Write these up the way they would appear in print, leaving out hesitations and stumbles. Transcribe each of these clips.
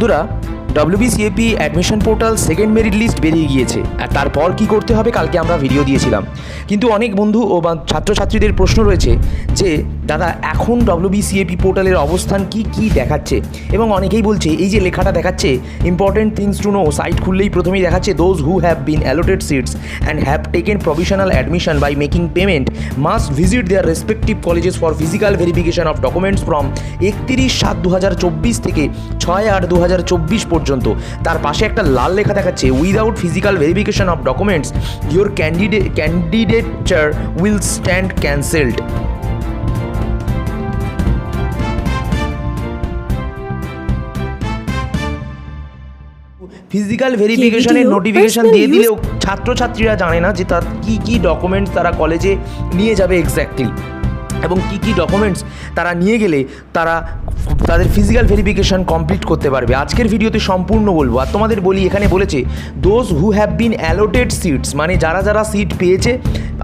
বন্ধুরা, WBCAP admission portal second merit list বেরিয়ে গিয়েছে। আর তারপর কি করতে হবে কালকে আমরা ভিডিও দিয়েছিলাম। কিন্তু অনেক বন্ধু ও ছাত্রছাত্রীদের প্রশ্ন রয়েছে যে দাদা এখন WBCAP পোর্টালের অবস্থান কি দেখাচ্ছে, এবং অনেকেই বলছে এই যে লেখাটা দেখাচ্ছে important things to know, site খুললেই প্রথমেই দেখাচ্ছে those who have been allotted seats and have taken provisional admission by making payment must visit their respective colleges for physical verification of documents from 31/7/2024 থেকে 6/8/2024 পর্যন্ত। তার পাশে একটা লাল লেখা দেখাচ্ছে without physical verification of documents your candidature will stand cancelled. Physical ভেরিফিকেশনের notification দিয়ে দিলেও ছাত্রছাত্রীরা জানে না যে তার কী ডকুমেন্টস তারা কলেজে নিয়ে যাবে এক্স্যাক্টলি, এবং কী ডকুমেন্টস তারা নিয়ে গেলে তারা তাদের ফিজিক্যাল ভেরিফিকেশন কমপ্লিট করতে পারবে। আজকের ভিডিওতে সম্পূর্ণ বলবো। আর তোমাদের বলি, এখানে বলেছে those who have been allotted seats, মানে যারা সিট পেয়েছে।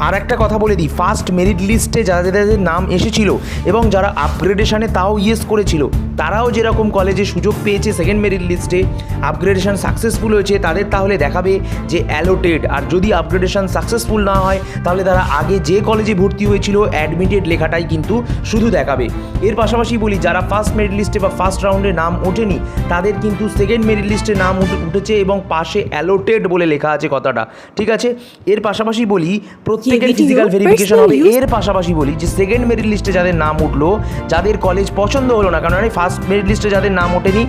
আর একটা কথা বলে দিই, ফার্স্ট মেরিট লিস্টে যাদের নাম এসেছিল এবং যারা আপগ্রেডেশনে তাও ইয়েস করেছিল, তারাও যেরকম কলেজে সুযোগ পেয়েছে সেকেন্ড মেরিট লিস্টে, আপগ্রেডেশন সাকসেসফুল হয়েছে, তাদের তাহলে দেখাবে যে অ্যালোটেড। আর যদি আপগ্রেডেশন সাকসেসফুল না হয় তাহলে তারা আগে যে কলেজে ভর্তি হয়েছিল অ্যাডমিটেড লেখাটাই কিন্তু শুধু দেখাবে। এর পাশাপাশি বলি, যারা ফার্স্ট মেরিট লিস্টে বা ফার্স্ট রাউন্ডে নাম ওঠেনি তাদের কিন্তু সেকেন্ড মেরিট লিস্টে নাম উঠেছে এবং পাশে অ্যালোটেড বলে লেখা আছে কথাটা, ঠিক আছে। এর পাশাপাশি বলি প্রত্যেকের ফিজিক্যাল ভেরিফিকেশন হবে। এর পাশাপাশি বলি যে সেকেন্ড মেরিট লিস্টে যাদের নাম উঠলো, যাদের কলেজ পছন্দ হলো না, কারণ ফার্স্ট মেরিট লিস্টে যাদের নাম ওঠেনি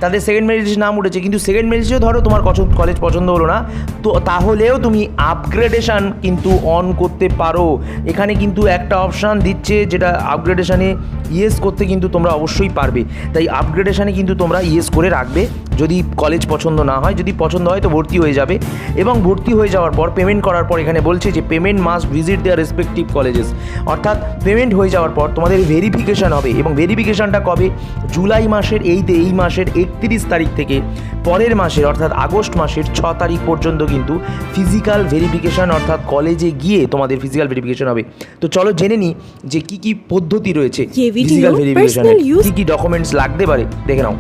তাদের সেকেন্ড মেরিট লিস্টে নাম উঠেছে, কিন্তু সেকেন্ড মেরিট লিস্টেও ধরো তোমার কলেজ পছন্দ হলো না, তো তাহলেও তুমি আপগ্রেডেশন কিন্তু অন করতে পারো। এখানে কিন্তু একটা অপশান দিচ্ছে যেটা আপগ্রেডেশনে ইয়েস করতে কিন্তু তোমরা অবশ্যই পারবে। তাই আপগ্রেডেশনে কিন্তু তোমরা ইয়েস করে রাখবে যদি কলেজ পছন্দ না হয়। যদি পছন্দ হয় তো ভর্তি হয়ে যাবে, এবং ভর্তি হয়ে যাওয়ার পর পেমেন্ট করার পর এখানে বলছে যে payment must visit their respective colleges, অর্থাৎ পেমেন্ট হয়ে যাওয়ার পর তোমাদের ভেরিফিকেশান হবে। এবং ভেরিফিকেশানটা কবে? জুলাই মাসের এই মাসের 31 তারিখ থেকে পরের মাসের অর্থাৎ আগস্ট মাসের 6 তারিখ পর্যন্ত কিন্তু ফিজিক্যাল ভেরিফিকেশান, অর্থাৎ কলেজে গিয়ে তোমাদের ফিজিক্যাল ভেরিফিকেশান হবে। তো চলো জেনে নিই যে কী পদ্ধতি রয়েছে ফিজিক্যাল ভেরিফিকেশনের, কী ডকুমেন্টস লাগতে পারে দেখে নাও।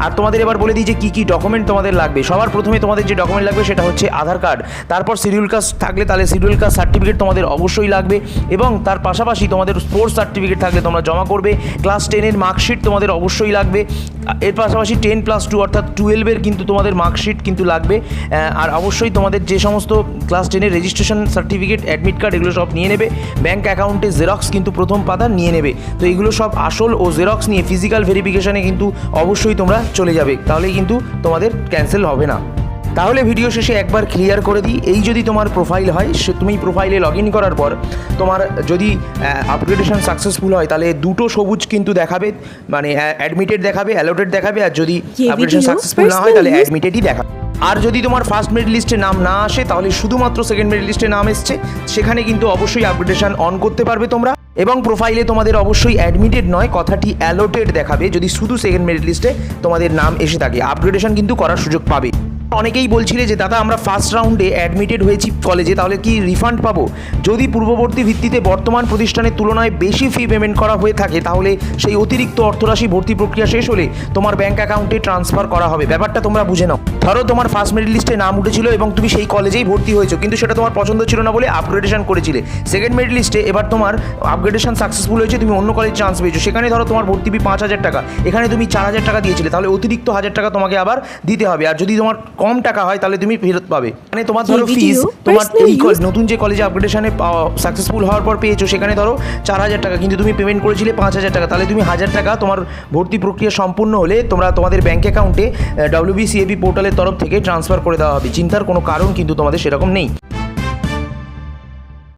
আর তোমাদের এবার বলে দিই যে কী ডকুমেন্ট তোমাদের লাগবে। সবার প্রথমে তোমাদের যে ডকুমেন্ট লাগবে সেটা হচ্ছে আধার কার্ড, তারপর শিডিউল কাস্ট থাকলে তাহলে শিডিউল কাস্ট সার্টিফিকেট তোমাদের অবশ্যই লাগবে, এবং তার পাশাপাশি তোমাদের স্পোর্টস সার্টিফিকেট থাকলে তোমরা জমা করবে। ক্লাস 10-এর মার্কশিট তোমাদের অবশ্যই লাগবে। এর পাশাপাশি 10+2 অর্থাৎ 12-এর কিন্তু তোমাদের মার্কশিট কিন্তু লাগবে। আর অবশ্যই তোমাদের যে সমস্ত ক্লাস 10-এর রেজিস্ট্রেশন সার্টিফিকেট, অ্যাডমিট কার্ড, এগুলো সব নিয়ে নেবে। ব্যাঙ্ক অ্যাকাউন্টে জেরক্স কিন্তু প্রথম পাতা নিয়ে নেবে। তো এগুলো সব আসল ও জেরক্স নিয়ে ফিজিক্যাল ভেরিফিকেশানে কিন্তু অবশ্যই তোমরা চলে যাবে, তাহলে কিন্তু তোমাদের ক্যান্সেল হবে না। তাহলে ভিডিও শেষে একবার ক্লিয়ার করে দিই, এই যদি তোমার প্রোফাইল হয়, তুমি প্রোফাইলে লগ ইন করার পর তোমার যদি আপগ্রেডেশন সাকসেসফুল হয় তাহলে দুটো সবুজ কিন্তু দেখাবে, মানে অ্যাডমিটেড দেখাবে, অ্যালোটেড দেখাবে। আর যদি আপগ্রেডেশন সাকসেসফুল না হয় তাহলে অ্যাডমিটেডই দেখাবে। আর যদি তোমার ফার্স্ট মেরিট লিস্টে নাম না আসে তাহলে শুধুমাত্র সেকেন্ড মেরিট লিস্টে নাম এসছে, সেখানে কিন্তু অবশ্যই আপগ্রেডেশন অন করতে পারবে তোমরা। এবং প্রোফাইলে তোমাদের অবশ্যই অ্যাডমিটেড নয়, কথাটি অ্যালোটেড দেখাবে যদি শুধু সেকেন্ড মেরিট লিস্টে তোমাদের নাম এসে থাকে। আপগ্রেডেশন কিন্তু করার সুযোগ পাবে। অনেকেই বলছিলে যে দাদা আমরা ফার্স্ট রাউন্ডে অ্যাডমিটেড হয়েছি কলেজে, তাহলে কি রিফান্ড পাবো? যদি পূর্ববর্তী ভিত্তিতে বর্তমান প্রতিষ্ঠানের তুলনায় বেশি ফি পেমেন্ট করা হয়ে থাকে তাহলে সেই অতিরিক্ত অর্থরাশি ভর্তি প্রক্রিয়া শেষ হলে তোমার ব্যাঙ্ক অ্যাকাউন্টে ট্রান্সফার করা হবে। ব্যাপারটা তোমরা বুঝে নাও। ধরো তোমার ফার্স্ট মেরিট লিস্টে নাম উঠেছিল এবং তুমি সেই কলেজেই ভর্তি হয়েছো, কিন্তু সেটা তোমার পছন্দ ছিল না বলে আপগ্রেডেশন করেছিলে। সেকেন্ড মেরিট লিস্টে এবার তোমার আপগ্রেডেশন সাকসেসফুল হয়েছে, তুমি অন্য কলেজ চান্স পেয়েছো, সেখানে ধরো তোমার ভর্তি ফি 5,000 টাকা, এখানে তুমি 4,000 টাকা দিয়েছিলে, তাহলে অতিরিক্ত 1,000 টাকা তোমাকে আবার দিতে হবে। আর যদি তোমার কম টাকা হয় তাহলে তুমি ফেরত পাবে। মানে তোমার ধরো ফিস তোমার এই নতুন যে কলেজে আপগ্রেডেশনে সাকসেসফুল হওয়ার পর পেয়েছো সেখানে ধরো 4,000 টাকা, কিন্তু তুমি পেমেন্ট করেছিলে 5,000 টাকা, তাহলে তুমি 1,000 টাকা তোমার ভর্তি প্রক্রিয়া সম্পূর্ণ হলে তোমাদের ব্যাঙ্ক অ্যাকাউন্টে WBCAP পোর্টালের তরফ থেকে ট্রান্সফার করে দেওয়া হবে। চিন্তার কোনো কারণ কিন্তু তোমাদের সেরকম নেই।